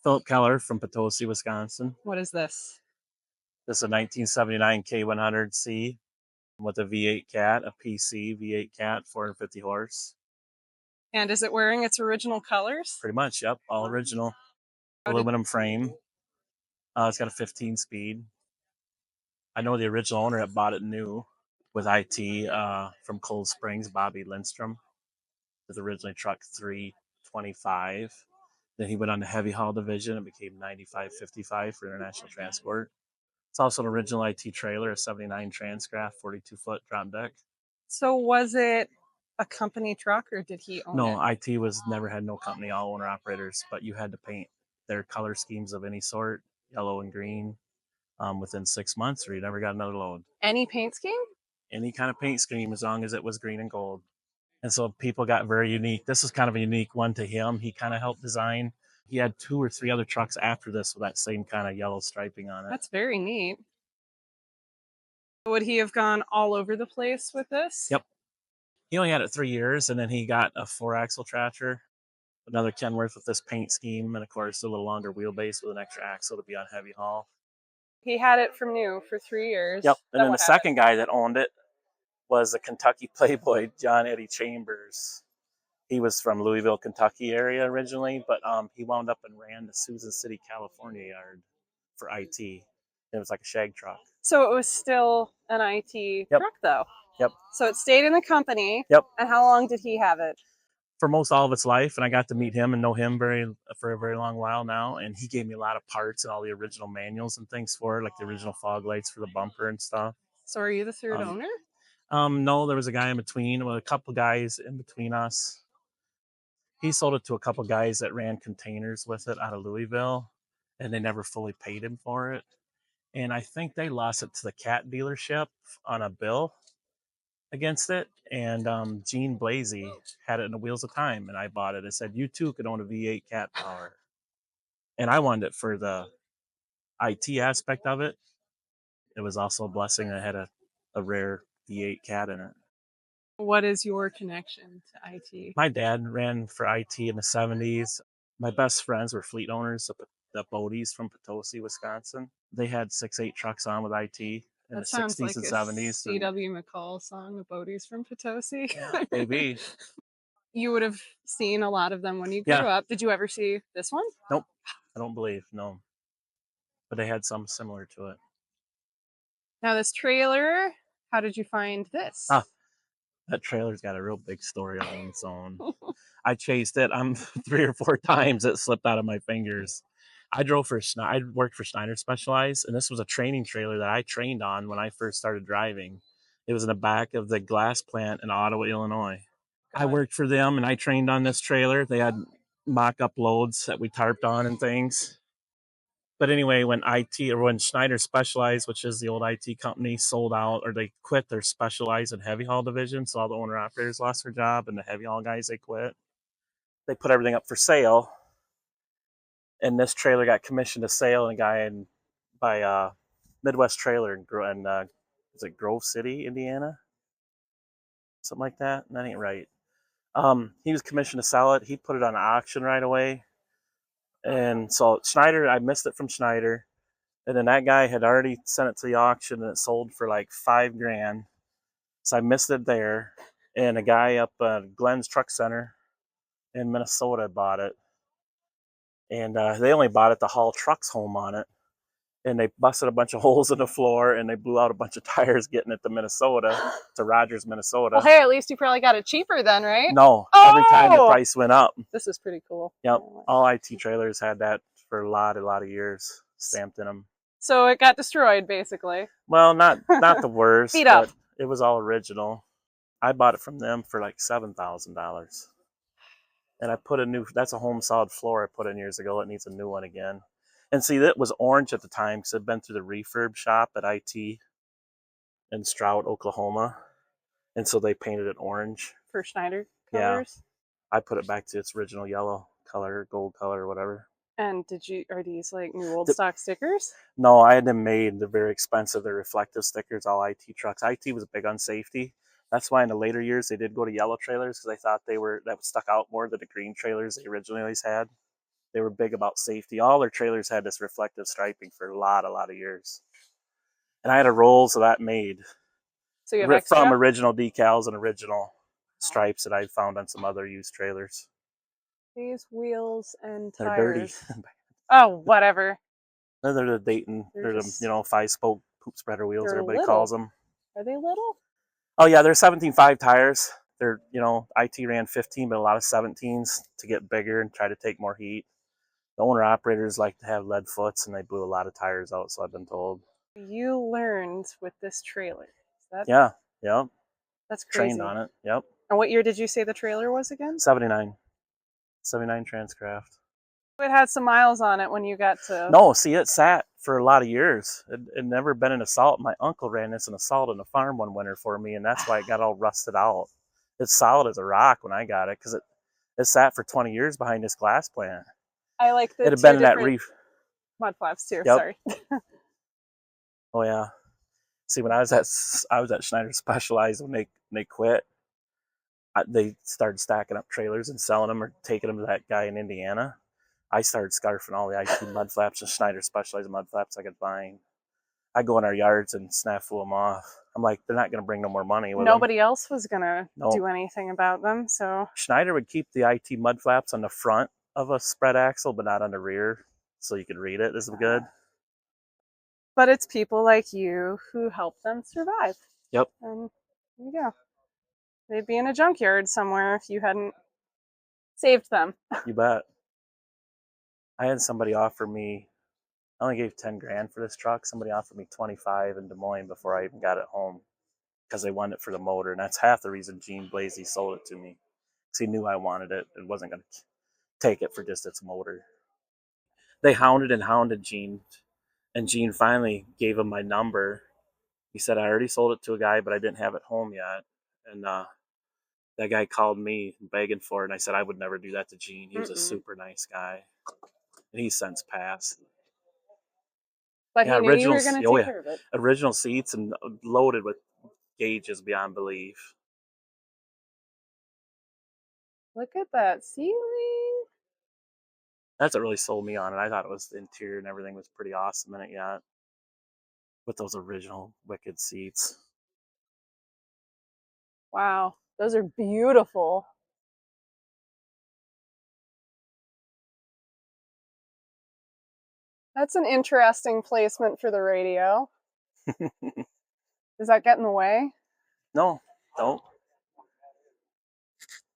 Philip Keller from Potosi, Wisconsin. What is this? This is a 1979 K-100C with a V-8 cat, a PC V-8 cat, 450 horse. And is it wearing its original colors? Pretty much, yep, all original. Aluminum frame. It's got a 15-speed. I know the original owner that bought it new with IT from Cold Springs, Bobby Lindstrom. It was originally truck 325. Then he went on the heavy haul division and became 9555 for international transport. It's also an original IT trailer, a 79 Transcraft, 42-foot drop deck. So was it a company truck or did he own it? No, IT was never had no company, all owner operators, but you had to paint their color schemes of any sort, yellow and green, within 6 months, or you never got another load. Any paint scheme? Any kind of paint scheme, as long as it was green and gold. And so people got very unique. This is kind of a unique one to him. He kind of helped design. He had 2 or 3 other trucks after this with that same kind of yellow striping on it. That's very neat. Would he have gone all over the place with this? Yep. He only had it 3 years, and then he got a 4-axle tractor, another Kenworth with this paint scheme, and of course a little longer wheelbase with an extra axle to be on heavy haul. He had it from new for 3 years. Yep. And then the second guy that owned it was the Kentucky Playboy, John Eddie Chambers. He was from Louisville, Kentucky area originally, but he wound up and ran the Susan City, California yard for IT. It was like a shag truck. So it was still an IT truck, though. Yep. So it stayed in the company. Yep. And how long did he have it? For most all of its life, and I got to meet him and know him for a very long while now, and he gave me a lot of parts and all the original manuals and things for it, like the original fog lights for the bumper and stuff. So are you the third owner? No, there was a guy in between, well, a couple guys in between us. He sold it to a couple guys that ran containers with it out of Louisville, and they never fully paid him for it. And I think they lost it to the cat dealership on a bill against it. And Gene Blasey had it in the Wheels of Time, and I bought it. It said, you too could own a V8 cat power. And I wanted it for the IT aspect of it. It was also a blessing. I had a rare V8 cat in it. What is your connection to IT? My dad ran for IT in the 70s. My best friends were fleet owners, the Bodies from Potosi, Wisconsin. They had 6-8 trucks on with IT in the 60s like and 70s. C.W. McCall song, The Bodies from Potosi. Yeah, maybe. You would have seen a lot of them when you grew up. Did you ever see this one? Nope. I don't believe, no. But they had some similar to it. Now this trailer, how did you find this? That trailer's got a real big story on its own. I chased it 3 or 4 times. It slipped out of my fingers. I worked for Schneider Specialized, and this was a training trailer that I trained on when I first started driving. It was in the back of the glass plant in Ottawa, Illinois. I worked for them, and I trained on this trailer. They had mock-up loads that we tarped on and things. But anyway, when Schneider Specialized, which is the old IT company, sold out, or they quit their Specialized and heavy haul division, so all the owner operators lost their job, and the heavy haul guys, they quit. They put everything up for sale, and this trailer got commissioned to sale, and a guy by Midwest Trailer in is it Grove City, Indiana? Something like that? That ain't right. He was commissioned to sell it. He put it on auction right away. And so Schneider, I missed it from Schneider. And then that guy had already sent it to the auction, and it sold for like $5,000. So I missed it there. And a guy up at Glenn's Truck Center in Minnesota bought it. And they only bought it to haul trucks home on it. And they busted a bunch of holes in the floor, and they blew out a bunch of tires getting it to Minnesota, to Rogers, Minnesota. Well, hey, at least you probably got it cheaper then, right? No, every time the price went up. This is pretty cool. Yep, all IT trailers had that for a lot of years stamped in them. So it got destroyed, basically. Well, not the worst. Beat up. It was all original. I bought it from them for like $7,000. And I put that's a home solid floor I put in years ago. It needs a new one again. And see, that was orange at the time because I'd been through the refurb shop at IT in Stroud, Oklahoma. And so they painted it orange. For Schneider colors? Yeah. I put it back to its original yellow color, gold color, whatever. And are these like new old stock stickers? No, I had them made. They're very expensive. They're reflective stickers, all IT trucks. IT was big on safety. That's why in the later years they did go to yellow trailers, because they thought that stuck out more than the green trailers they originally always had. They were big about safety. All their trailers had this reflective striping for a lot of years. And I had a roll of that made So you have from extra? original decals and original stripes that I found on some other used trailers. These wheels and They're dirty. tires. Oh, whatever. They're the Dayton. They're They're the just 5-spoke poop spreader wheels. they're Everybody calls little. them. Are they little? Oh yeah, they're 17.5 tires. They're IT ran 15, but a lot of 17s to get bigger and try to take more heat. The owner operators like to have lead foots, and they blew a lot of tires out. So I've been told. You learned with this trailer. Yeah, yep. That's Trained crazy. on it. Yep. And what year did you say the trailer was again? 79. 79 Transcraft. It had some miles on it when you got to. No, see, it sat for a lot of years. It never been an assault. My uncle ran this an assault on a farm one winter for me, and that's why it got all rusted out. It's solid as a rock when I got it because it sat for 20 years behind this glass plant. I like It the had two been in that different reef. mud flaps too. Yep. Sorry. Oh yeah. See, when I was at Schneider Specialized when they quit, they started stacking up trailers and selling them or taking them to that guy in Indiana. I started scarfing all the IT mud flaps and Schneider Specialized mud flaps I could find. I go in our yards and snafu them off. I'm like, they're not going to bring no more money with them. Nobody else was gonna Nope. do anything about them, so Schneider would keep the IT mud flaps on the front of a spread axle, but not on the rear, so you could read it. This is good. but it's people like you who help them survive. Yep. And there you go. They'd be in a junkyard somewhere if you hadn't saved them. You bet. I had somebody offer me, I only gave 10 grand for this truck. Somebody offered me 25 in Des Moines before I even got it home because they wanted it for the motor. And that's half the reason Gene Blasey sold it to me because he knew I wanted it and wasn't going to take it for just its motor. They hounded and hounded Gene, and Gene finally gave him my number. He said, I already sold it to a guy, but I didn't have it home yet. And that guy called me begging for it. And I said, I would never do that to Gene. He was a super nice guy. And he's since passed. But Yeah, he knew you were going to take care of it. Original seats and loaded with gauges beyond belief. Look at that ceiling. That's what really sold me on it. I thought it was the interior and everything was pretty awesome in it yet. With those original wicked seats. Wow, those are beautiful. That's an interesting placement for the radio. Does that get in the way? No, don't.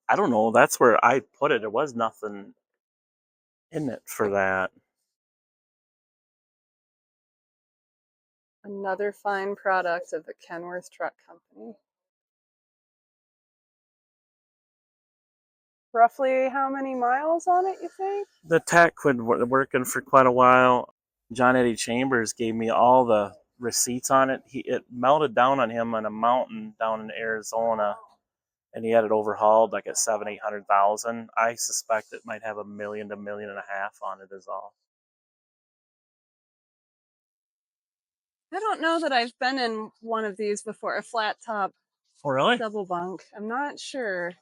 I don't know. That's where I put it. There was nothing in it for that. Another fine product of the Kenworth Truck Company. Roughly how many miles on it, you think? The tech had working for quite a while. John Eddie Chambers gave me all the receipts on it. It melted down on him on a mountain down in Arizona, and he had it overhauled like at 700,000-800,000. I suspect it might have $1 million to $1.5 million on it is all. I don't know that I've been in one of these before, a flat top Oh, really? double bunk. I'm not sure.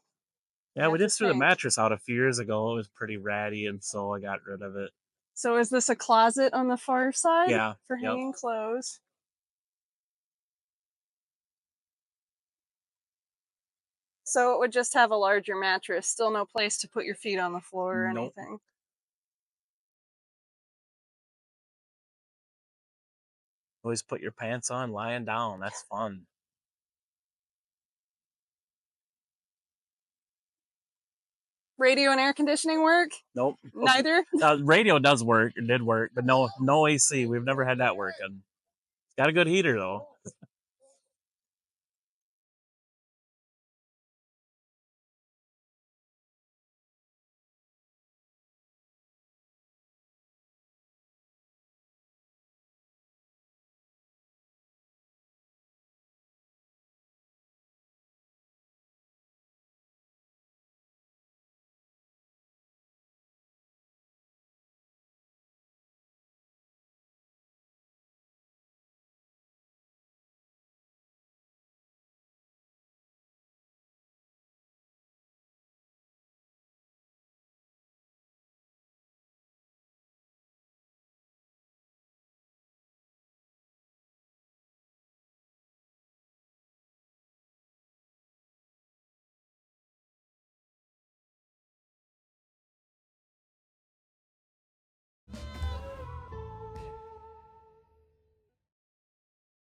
Yeah, we just threw the mattress out a few years ago. It was pretty ratty, and so I got rid of it. So is this a closet on the far side? Yeah. For hanging clothes? So it would just have a larger mattress, still no place to put your feet on the floor or anything. Always put your pants on lying down. That's fun. Radio and air conditioning work? Nope. Neither? Radio does work, or did work, but no AC. We've never had that working. It's got a good heater, though.